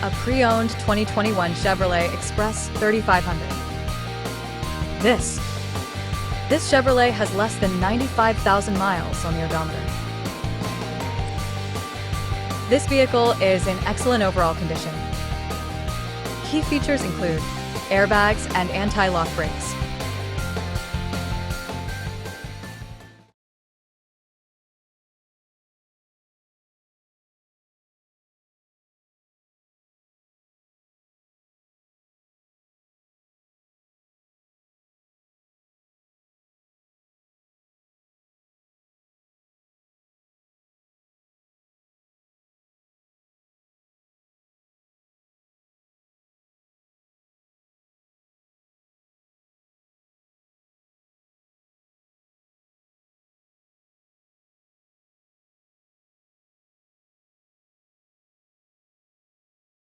a pre-owned 2021 Chevrolet Express 3500. This Chevrolet has less than 95,000 miles on the odometer. This vehicle is in excellent overall condition. Key features include airbags and anti-lock brakes,